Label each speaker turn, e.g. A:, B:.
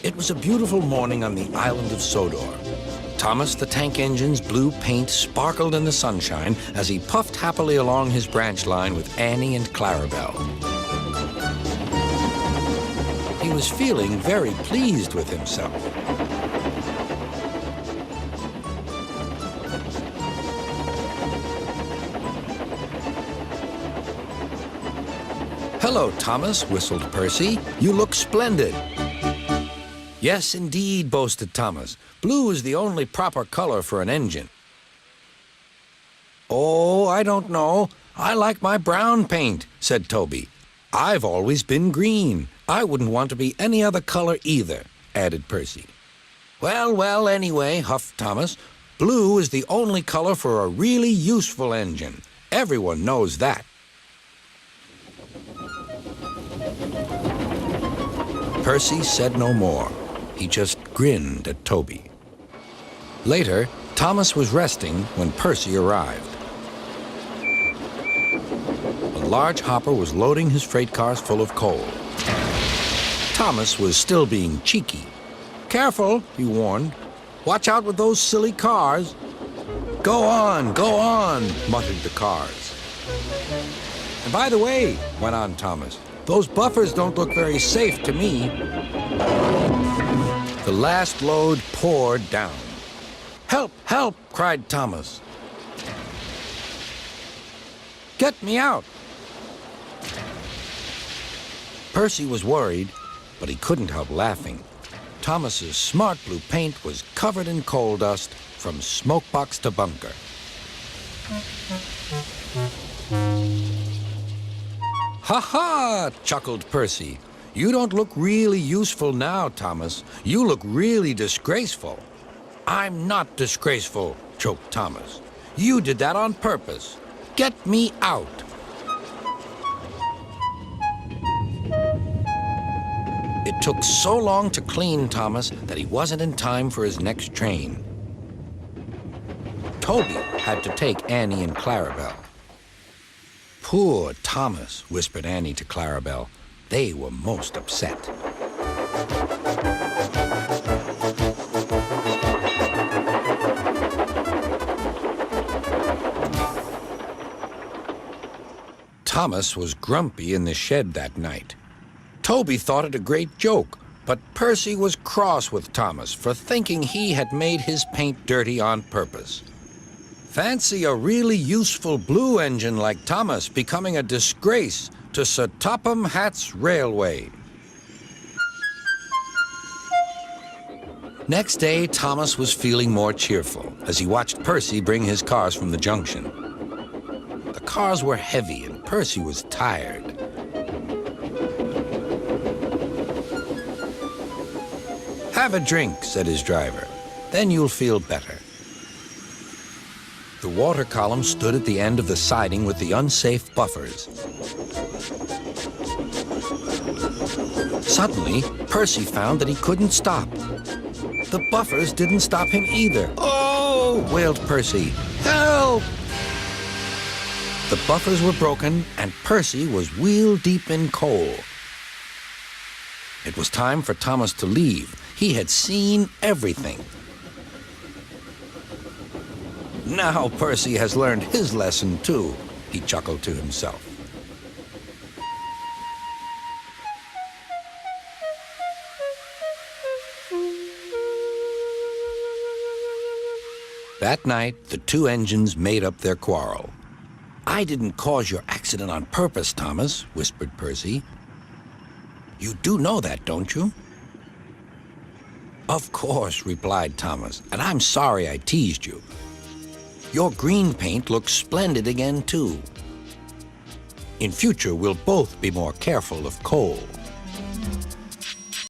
A: It was a beautiful morning on the island of Sodor. Thomas the Tank Engine's blue paint sparkled in the sunshine as he puffed happily along his branch line with Annie and Clarabelle. He was feeling very pleased with himself. "Hello, Thomas," whistled Percy. "You look splendid." "Yes, indeed," boasted Thomas. "Blue is the only proper color for an engine." "Oh, I don't know. I like my brown paint," said Toby. "I've always been green. I wouldn't want to be any other color either," added Percy. "Well, well, anyway," huffed Thomas, "blue is the only color for a really useful engine. Everyone knows that." Percy said no more. He just grinned at Toby. Later, Thomas was resting when Percy arrived. A large hopper was loading his freight cars full of coal. Thomas was still being cheeky. "Careful," he warned. "Watch out with those silly cars." Go on," muttered the cars. "And by the way," went on Thomas, "those buffers don't look very safe to me." The last load poured down. "Help, help," cried Thomas. "Get me out." Percy was worried, but he couldn't help laughing. Thomas's smart blue paint was covered in coal dust from smokebox to bunker. "Ha ha!" chuckled Percy. "You don't look really useful now, Thomas. You look really disgraceful." "I'm not disgraceful," choked Thomas. "You did that on purpose. Get me out." It took so long to clean Thomas that he wasn't in time for his next train. Toby had to take Annie and Clarabelle. "Poor Thomas," whispered Annie to Clarabelle. They were most upset. Thomas was grumpy in the shed that night. Toby thought it a great joke, but Percy was cross with Thomas for thinking he had made his paint dirty on purpose. Fancy a really useful blue engine like Thomas becoming a disgrace to Sir Topham Hatt's railway. Next day, Thomas was feeling more cheerful as he watched Percy bring his cars from the junction. The cars were heavy and Percy was tired. "Have a drink," said his driver. "Then you'll feel better." The water column stood at the end of the siding with the unsafe buffers. Suddenly, Percy found that he couldn't stop. The buffers didn't stop him either. "Oh!" wailed Percy. "Help!" The buffers were broken, and Percy was wheel-deep in coal. It was time for Thomas to leave. He had seen everything. "Now Percy has learned his lesson, too," he chuckled to himself. That night, the two engines made up their quarrel. "I didn't cause your accident on purpose, Thomas," whispered Percy. "You do know that, don't you?" "Of course," replied Thomas, "and I'm sorry I teased you. Your green paint looks splendid again, too. In future, we'll both be more careful of coal."